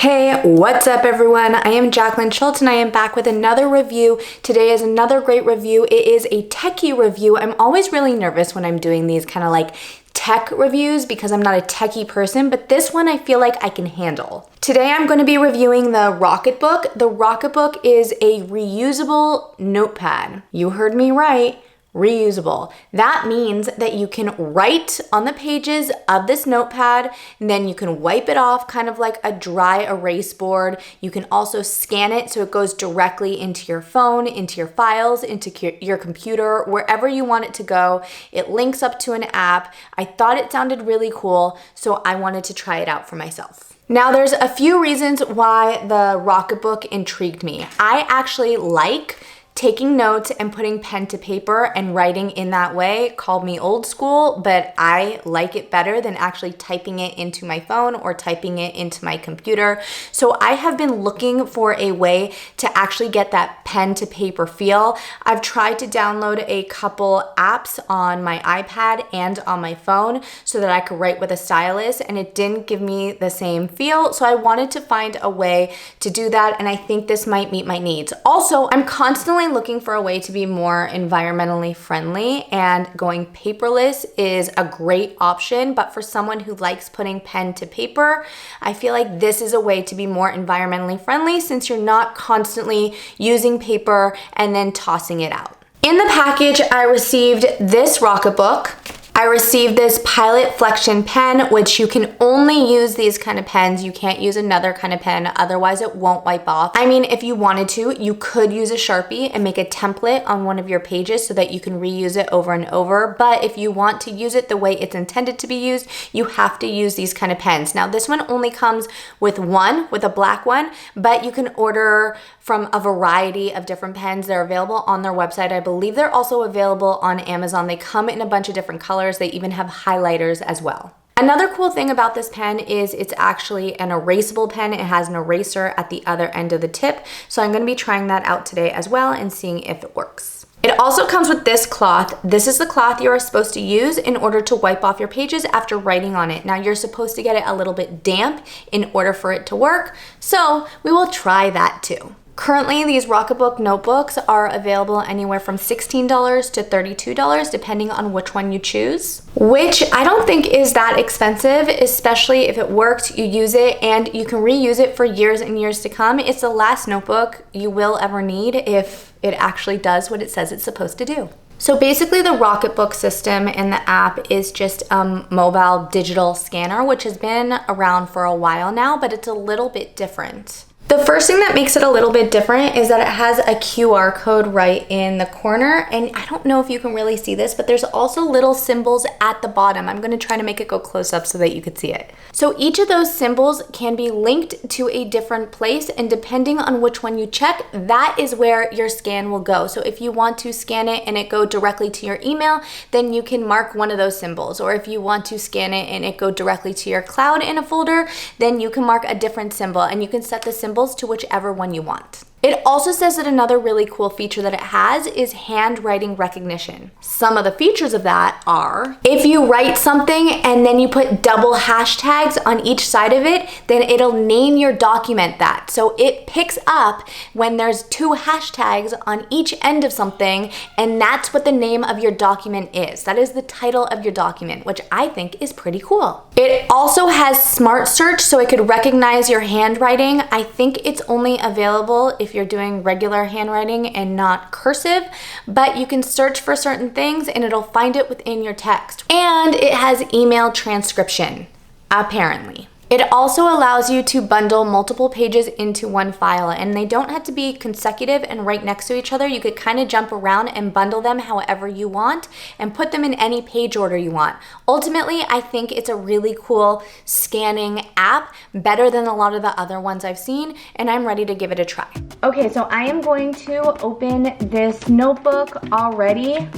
Hey, what's up everyone? I am Jackelyn Shultz and I am back with another review. Today is another great review. It is a techie review. I'm always really nervous when I'm doing these kind of like tech reviews because I'm not a techie person, but this one I feel like I can handle. Today I'm going to be reviewing the Rocketbook. The Rocketbook is a reusable notepad. You heard me right. Reusable. That means that you can write on the pages of this notepad, and then you can wipe it off kind of like a dry erase board. You can also scan it so it goes directly into your phone, into your files, into your computer, wherever you want it to go. It links up to an app. I thought it sounded really cool, so I wanted to try it out for myself. Now, there's a few reasons why the Rocketbook intrigued me. I actually like taking notes and putting pen to paper and writing in that way. Called me old school, but I like it better than actually typing it into my phone or typing it into my computer. So I have been looking for a way to actually get that pen to paper feel. I've tried to download a couple apps on my iPad and on my phone so that I could write with a stylus, and it didn't give me the same feel. So I wanted to find a way to do that, and I think this might meet my needs. Also, I'm constantly looking for a way to be more environmentally friendly, and going paperless is a great option, but for someone who likes putting pen to paper, I feel like this is a way to be more environmentally friendly since you're not constantly using paper and then tossing it out. In the package, I received this Rocketbook. I received this Pilot Flexion pen, which you can only use these kind of pens. You can't use another kind of pen, otherwise it won't wipe off. I mean, if you wanted to, you could use a Sharpie and make a template on one of your pages so that you can reuse it over and over. But if you want to use it the way it's intended to be used, you have to use these kind of pens. Now, this one only comes with a black one, but you can order from a variety of different pens. They're available on their website. I believe they're also available on Amazon. They come in a bunch of different colors. They even have highlighters as well. Another cool thing about this pen is it's actually an erasable pen. It has an eraser at the other end of the tip. So I'm going to be trying that out today as well and seeing if it works. It also comes with this cloth. This is the cloth you are supposed to use in order to wipe off your pages after writing on it. Now, you're supposed to get it a little bit damp in order for it to work. So we will try that too. Currently, these Rocketbook notebooks are available anywhere from $16 to $32, depending on which one you choose, which I don't think is that expensive, especially if it worked, you use it, and you can reuse it for years and years to come. It's the last notebook you will ever need if it actually does what it says it's supposed to do. So basically, the Rocketbook system and the app is just a mobile digital scanner, which has been around for a while now, but it's a little bit different. The first thing that makes it a little bit different is that it has a QR code right in the corner, and I don't know if you can really see this, but there's also little symbols at the bottom. I'm going to try to make it go close up so that you can see it. So each of those symbols can be linked to a different place, and depending on which one you check, that is where your scan will go. So if you want to scan it and it go directly to your email, then you can mark one of those symbols. Or if you want to scan it and it go directly to your cloud in a folder, then you can mark a different symbol, and you can set the symbol to whichever one you want. It also says that another really cool feature that it has is handwriting recognition. Some of the features of that are, if you write something and then you put double hashtags on each side of it, then it'll name your document that. So it picks up when there's two hashtags on each end of something, and that's what the name of your document is. That is the title of your document, which I think is pretty cool. It also has smart search, so it could recognize your handwriting. I think it's only available if you're doing regular handwriting and not cursive, but you can search for certain things and it'll find it within your text. And it has email transcription, apparently. It also allows you to bundle multiple pages into one file, and they don't have to be consecutive and right next to each other. You could kind of jump around and bundle them however you want and put them in any page order you want. Ultimately, I think it's a really cool scanning app, better than a lot of the other ones I've seen, and I'm ready to give it a try. Okay, so I am going to open this notebook already.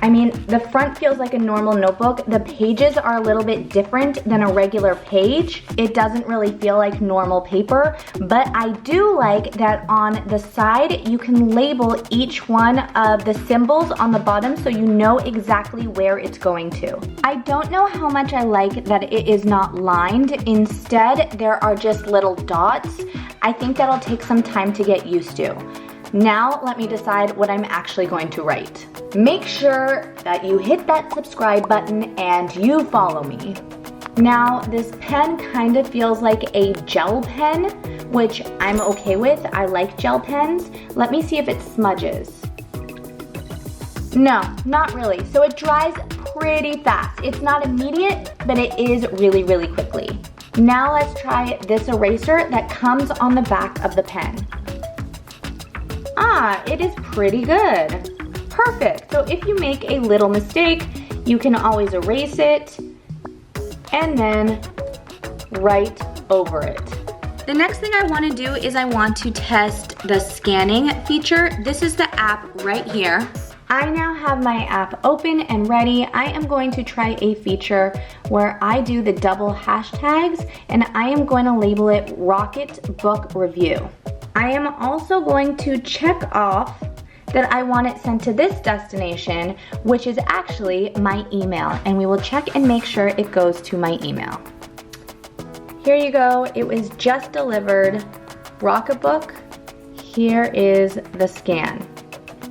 I mean, the front feels like a normal notebook. The pages are a little bit different than a regular page. It doesn't really feel like normal paper, but I do like that on the side, you can label each one of the symbols on the bottom so you know exactly where it's going to. I don't know how much I like that it is not lined. Instead, there are just little dots. I think that'll take some time to get used to. Now let me decide what I'm actually going to write. Make sure that you hit that subscribe button and you follow me. Now this pen kind of feels like a gel pen, which I'm okay with. I like gel pens. Let me see if it smudges. No, not really. So it dries pretty fast. It's not immediate, but it is really, really quickly. Now let's try this eraser that comes on the back of the pen. Ah, it is pretty good. Perfect. So if you make a little mistake, you can always erase it and then write over it. The next thing I want to do is I want to test the scanning feature. This is the app right here. I now have my app open and ready. I am going to try a feature where I do the double hashtags and I am going to label it Rocketbook Review. I am also going to check off that I want it sent to this destination, which is actually my email, and we will check and make sure it goes to my email. Here you go, it was just delivered. Rocketbook, here is the scan.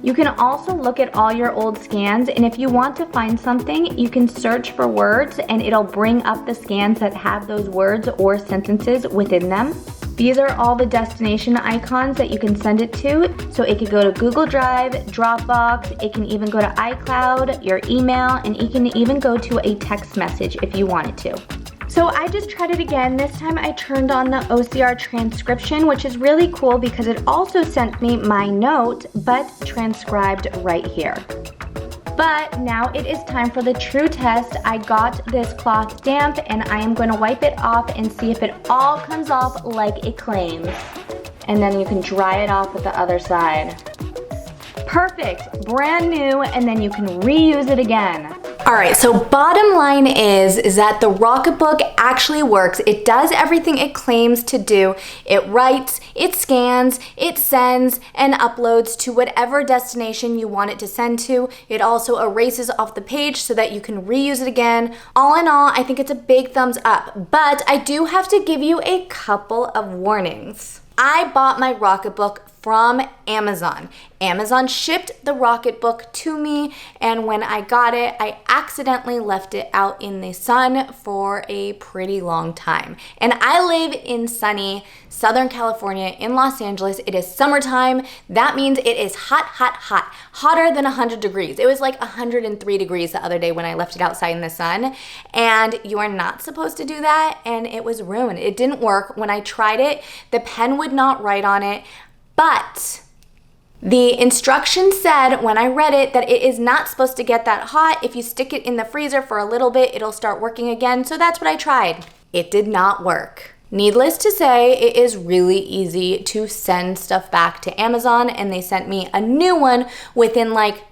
You can also look at all your old scans, and if you want to find something, you can search for words and it'll bring up the scans that have those words or sentences within them. These are all the destination icons that you can send it to. So it could go to Google Drive, Dropbox, it can even go to iCloud, your email, and it can even go to a text message if you wanted to. So I just tried it again. This time I turned on the OCR transcription, which is really cool because it also sent me my note, but transcribed right here. But now it is time for the true test. I got this cloth damp and I am going to wipe it off and see if it all comes off like it claims. And then you can dry it off with the other side. Perfect, brand new, and then you can reuse it again. All right, so bottom line is that the Rocketbook actually works. It does everything it claims to do. It writes, it scans, it sends, and uploads to whatever destination you want it to send to. It also erases off the page so that you can reuse it again. All in all, I think it's a big thumbs up, but I do have to give you a couple of warnings. I bought my Rocketbook from Amazon. Amazon shipped the Rocketbook to me, and when I got it, I accidentally left it out in the sun for a pretty long time. And I live in sunny Southern California in Los Angeles. It is summertime. That means it is hot, hot, hot. Hotter than 100 degrees. It was like 103 degrees the other day when I left it outside in the sun, and you are not supposed to do that, and it was ruined. It didn't work. When I tried it, the pen would not write on it, but the instructions said when I read it that it is not supposed to get that hot. If you stick it in the freezer for a little bit, it'll start working again. So that's what I tried. It did not work. Needless to say, it is really easy to send stuff back to Amazon, and they sent me a new one within like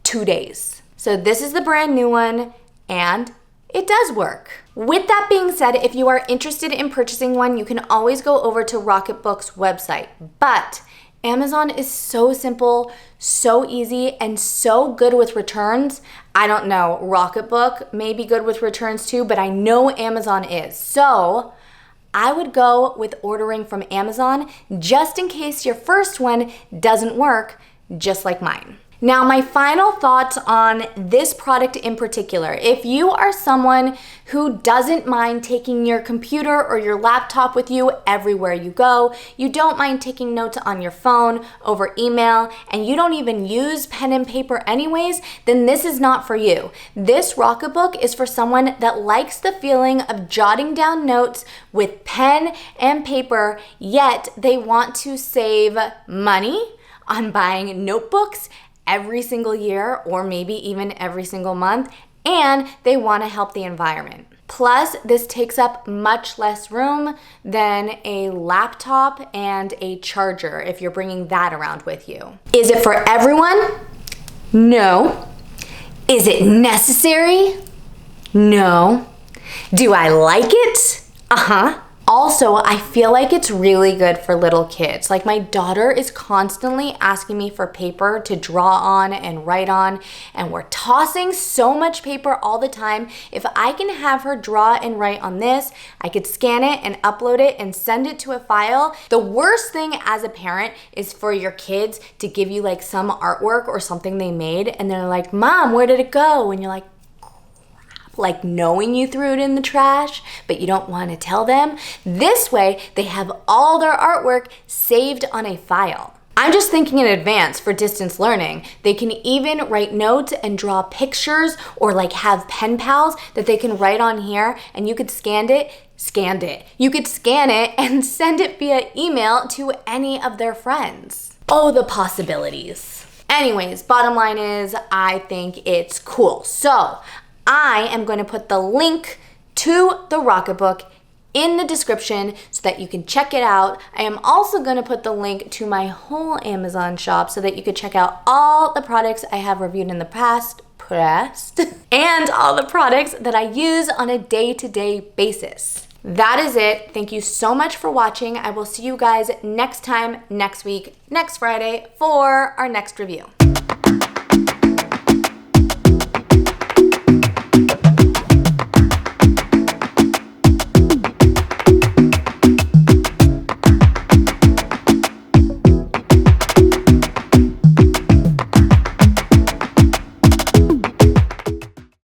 2 days. So this is the brand new one, and it does work. With that being said, if you are interested in purchasing one, you can always go over to Rocketbook's website. But Amazon is so simple, so easy, and so good with returns. I don't know, Rocketbook may be good with returns too, but I know Amazon is. So I would go with ordering from Amazon just in case your first one doesn't work, just like mine. Now, my final thoughts on this product in particular. If you are someone who doesn't mind taking your computer or your laptop with you everywhere you go, you don't mind taking notes on your phone, over email, and you don't even use pen and paper anyways, then this is not for you. This Rocketbook is for someone that likes the feeling of jotting down notes with pen and paper, yet they want to save money on buying notebooks every single year or maybe even every single month, and they want to help the environment. Plus, this takes up much less room than a laptop and a charger if you're bringing that around with you. Is it for everyone? No. Is it necessary? No. Do I like it? Uh-huh. Also, I feel like it's really good for little kids. Like my daughter is constantly asking me for paper to draw on and write on, and we're tossing so much paper all the time. If I can have her draw and write on this, I could scan it and upload it and send it to a file. The worst thing as a parent is for your kids to give you like some artwork or something they made and they're like, Mom, where did it go? And you're like knowing you threw it in the trash, but you don't want to tell them. This way, they have all their artwork saved on a file. I'm just thinking in advance for distance learning. They can even write notes and draw pictures or like have pen pals that they can write on here, and you could You could scan it and send it via email to any of their friends. Oh, the possibilities. Anyways, bottom line is I think it's cool. So I am going to put the link to the Rocketbook in the description so that you can check it out. I am also going to put the link to my whole Amazon shop so that you could check out all the products I have reviewed in the past, and all the products that I use on a day-to-day basis. That is it. Thank you so much for watching. I will see you guys next time, next week, next Friday for our next review.